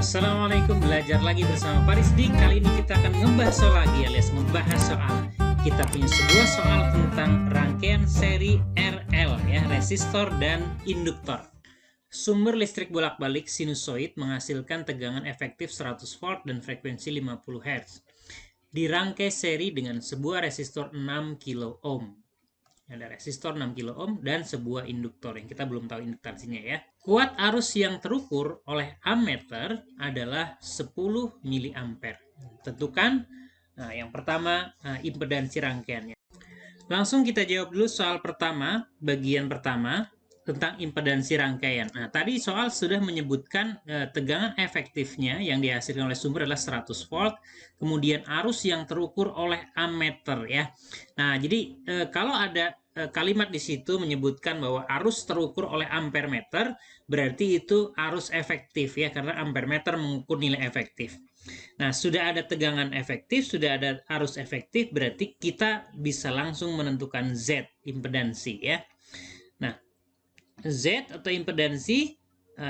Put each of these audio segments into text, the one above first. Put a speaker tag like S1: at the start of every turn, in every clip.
S1: Assalamualaikum, belajar lagi bersama Pak Rizdi. Kali ini kita akan ngebahas soal lagi alias membahas soal. Kita punya sebuah soal tentang rangkaian seri RL ya, resistor dan induktor. Sumber listrik bolak-balik sinusoid menghasilkan tegangan efektif 100 volt dan frekuensi 50 Hz. Dirangkai seri dengan sebuah resistor 6 kilo ohm. Ada resistor 6 kilo ohm dan sebuah induktor yang kita belum tahu induktansinya ya. Kuat arus yang terukur oleh ammeter adalah 10 miliampere. Tentukan yang pertama impedansi rangkaiannya. Langsung kita jawab dulu soal pertama, bagian pertama tentang impedansi rangkaian. Nah, tadi soal sudah menyebutkan tegangan efektifnya yang dihasilkan oleh sumber adalah 100 volt, kemudian arus yang terukur oleh ammeter ya. Nah, jadi kalau ada kalimat di situ menyebutkan bahwa arus terukur oleh ampermeter, berarti itu arus efektif ya, karena ampermeter mengukur nilai efektif. Nah, sudah ada tegangan efektif, sudah ada arus efektif, berarti kita bisa langsung menentukan Z, impedansi ya. Nah, Z atau impedansi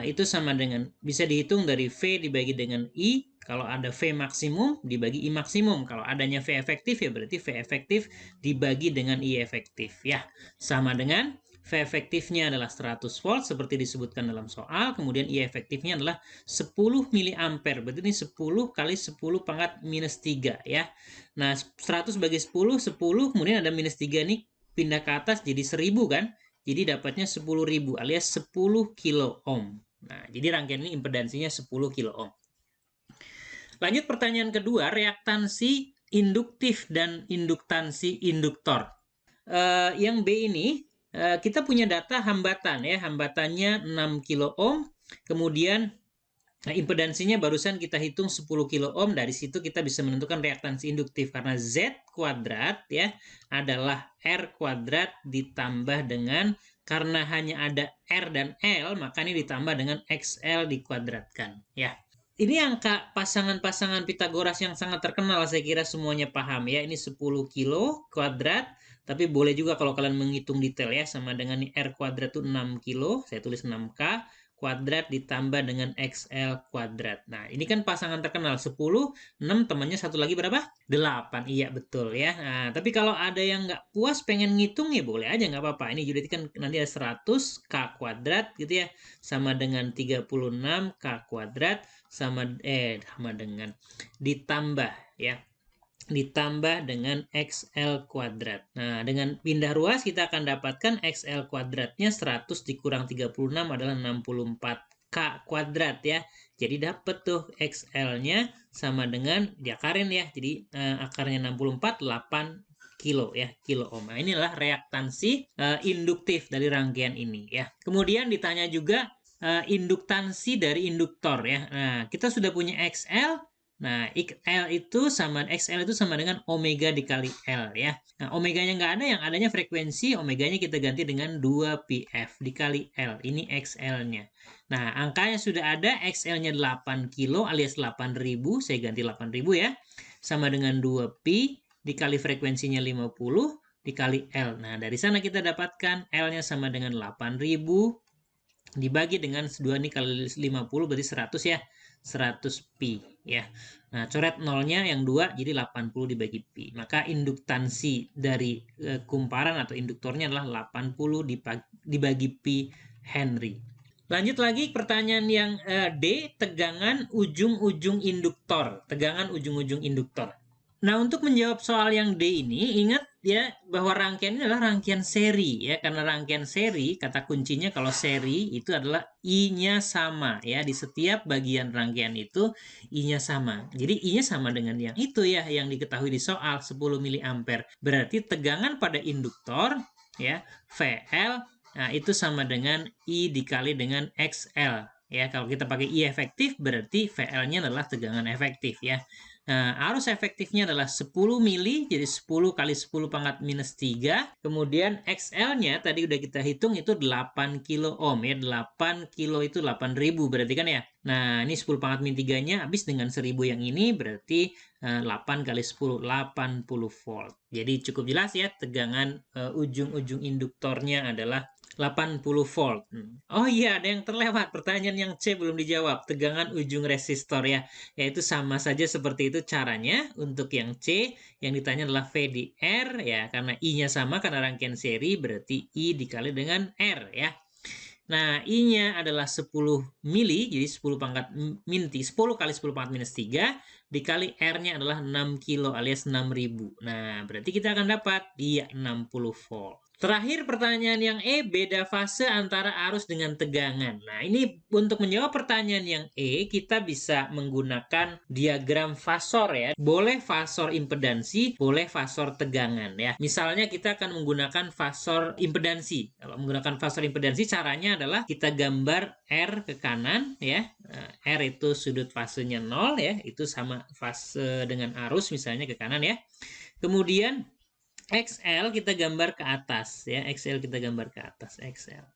S1: itu sama dengan, bisa dihitung dari V dibagi dengan I, kalau ada V maksimum dibagi I maksimum, kalau adanya V efektif ya berarti V efektif dibagi dengan I efektif ya. Sama dengan V efektifnya adalah 100 volt seperti disebutkan dalam soal, kemudian I efektifnya adalah 10 miliampere, berarti ini 10 kali 10 pangkat minus 3 ya. Nah, 100 bagi 10, 10, kemudian ada minus 3 nih, pindah ke atas jadi 1000 kan. Jadi dapatnya 10.000 alias 10 kilo ohm. Nah, jadi rangkaian ini impedansinya 10 kilo ohm. Lanjut pertanyaan kedua, reaktansi induktif dan induktansi induktor. Yang B ini, kita punya data hambatan ya, hambatannya 6 kilo ohm, kemudian impedansinya barusan kita hitung 10 kilo ohm, dari situ kita bisa menentukan reaktansi induktif karena Z kuadrat ya adalah R kuadrat ditambah dengan, karena hanya ada R dan L maka ini ditambah dengan XL dikuadratkan ya. Ini angka pasangan-pasangan Pitagoras yang sangat terkenal, saya kira semuanya paham ya. Ini 10 kilo kuadrat, tapi boleh juga kalau kalian menghitung detail ya, sama dengan R kuadrat itu 6 kilo, saya tulis 6K kuadrat ditambah dengan XL kuadrat. Nah, ini kan pasangan terkenal, 10, 6 temannya satu lagi berapa? 8, iya betul ya. Nah, tapi kalau ada yang nggak puas pengen ngitung ya boleh aja, nggak apa-apa. Ini jadi kan nanti ada 100 K kuadrat gitu ya, sama dengan 36 K kuadrat, sama dengan ditambah ya, ditambah dengan XL kuadrat. Nah, dengan pindah ruas kita akan dapatkan XL kuadratnya 100 dikurang 36 adalah 64K kuadrat ya. Jadi dapat tuh XL-nya sama dengan diakarin ya. Jadi akarnya 64, 8 kilo ya, kilo ohm. Nah, inilah reaktansi induktif dari rangkaian ini ya. Kemudian ditanya juga induktansi dari induktor ya. Nah, kita sudah punya XL. Nah, XL itu sama dengan omega dikali L ya. Nah, omeganya nggak ada, yang adanya frekuensi, omeganya kita ganti dengan 2πf dikali L. Ini XL-nya. Nah, angkanya sudah ada, XL-nya 8 kilo alias 8000, saya ganti 8000 ya. Sama dengan 2π dikali frekuensinya 50 dikali L. Nah, dari sana kita dapatkan L-nya sama dengan 8000 dibagi dengan 2 nih kali 50 berarti 100 ya. 100 pi ya. Nah, coret nolnya yang 2 jadi 80 dibagi pi. Maka induktansi dari kumparan atau induktornya adalah 80 dibagi pi Henry. Lanjut lagi pertanyaan yang D, tegangan ujung-ujung induktor. Tegangan ujung-ujung induktor. Nah, untuk menjawab soal yang D ini, ingat ya bahwa rangkaian ini adalah rangkaian seri ya. Karena rangkaian seri, kata kuncinya kalau seri itu adalah I-nya sama ya. Di setiap bagian rangkaian itu I-nya sama. Jadi I-nya sama dengan yang itu ya, yang diketahui di soal 10 miliampere. Berarti tegangan pada induktor ya, VL, nah itu sama dengan I dikali dengan XL. Ya, kalau kita pakai I efektif berarti VL-nya adalah tegangan efektif ya. Nah, arus efektifnya adalah 10 mili, jadi 10 kali 10 pangkat minus 3. Kemudian XL-nya tadi udah kita hitung itu 8 kilo ohm ya. 8 kilo itu 8000 berarti kan ya. Nah, ini 10 pangkat min 3-nya habis dengan 1000 yang ini berarti 8 kali 10, 80 volt. Jadi cukup jelas ya, tegangan ujung-ujung induktornya adalah 80 volt. Oh iya, ada yang terlewat. Pertanyaan yang C belum dijawab. Tegangan ujung resistor ya. Yaitu sama saja seperti itu caranya. Untuk yang C, yang ditanya adalah V di R ya. Karena I-nya sama, karena rangkaian seri, berarti I dikali dengan R ya. Nah, I-nya adalah 10 mili, jadi 10 pangkat min 10 kali 10 pangkat minus 3, dikali R-nya adalah 6 kilo alias 6.000. Nah, berarti kita akan dapat dia 60 volt. Terakhir pertanyaan yang E, beda fase antara arus dengan tegangan. Nah, ini untuk menjawab pertanyaan yang E, kita bisa menggunakan diagram fasor ya. Boleh fasor impedansi, boleh fasor tegangan ya. Misalnya kita akan menggunakan fasor impedansi. Kalau menggunakan fasor impedansi, caranya adalah kita gambar R ke kanan ya. R itu sudut fasenya 0 ya, itu sama fase dengan arus misalnya ke kanan ya. Kemudian XL kita gambar ke atas ya, XL kita gambar ke atas, XL.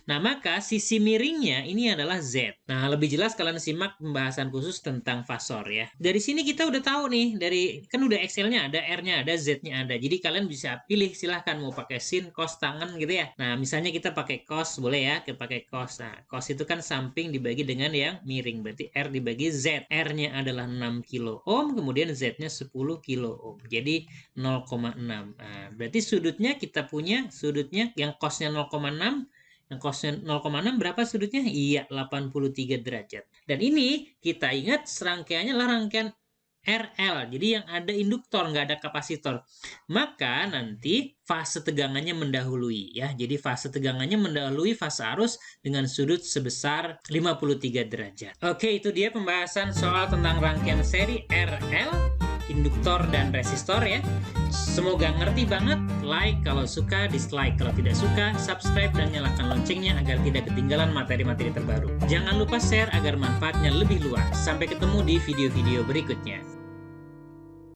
S1: Nah, maka sisi miringnya ini adalah Z. Nah, lebih jelas kalian simak pembahasan khusus tentang fasor ya. Dari sini kita udah tahu nih, kan udah XL-nya ada, R-nya ada, Z-nya ada. Jadi kalian bisa pilih, silahkan mau pakai sin, cos, tangen gitu ya. Nah, misalnya kita pakai cos, boleh ya, kita pakai cos. Nah, cos itu kan samping dibagi dengan yang miring, berarti R dibagi Z. R-nya adalah 6 kilo ohm, kemudian Z-nya 10 kilo ohm. Jadi 0,6. Nah, berarti sudutnya kita punya, sudutnya yang cosnya 0,6, yang cosnya 0,6 berapa sudutnya? Iya, 83 derajat. Dan ini kita ingat serangkaiannya adalah rangkaian RL. Jadi yang ada induktor, nggak ada kapasitor. Maka nanti fase tegangannya mendahului ya. Jadi fase tegangannya mendahului fase arus dengan sudut sebesar 53 derajat. Oke, itu dia pembahasan soal tentang rangkaian seri RL, induktor dan resistor ya. Semoga ngerti banget. Like kalau suka, dislike kalau tidak suka, subscribe dan nyalakan loncengnya agar tidak ketinggalan materi-materi terbaru. Jangan lupa share agar manfaatnya lebih luas. Sampai ketemu di video-video berikutnya.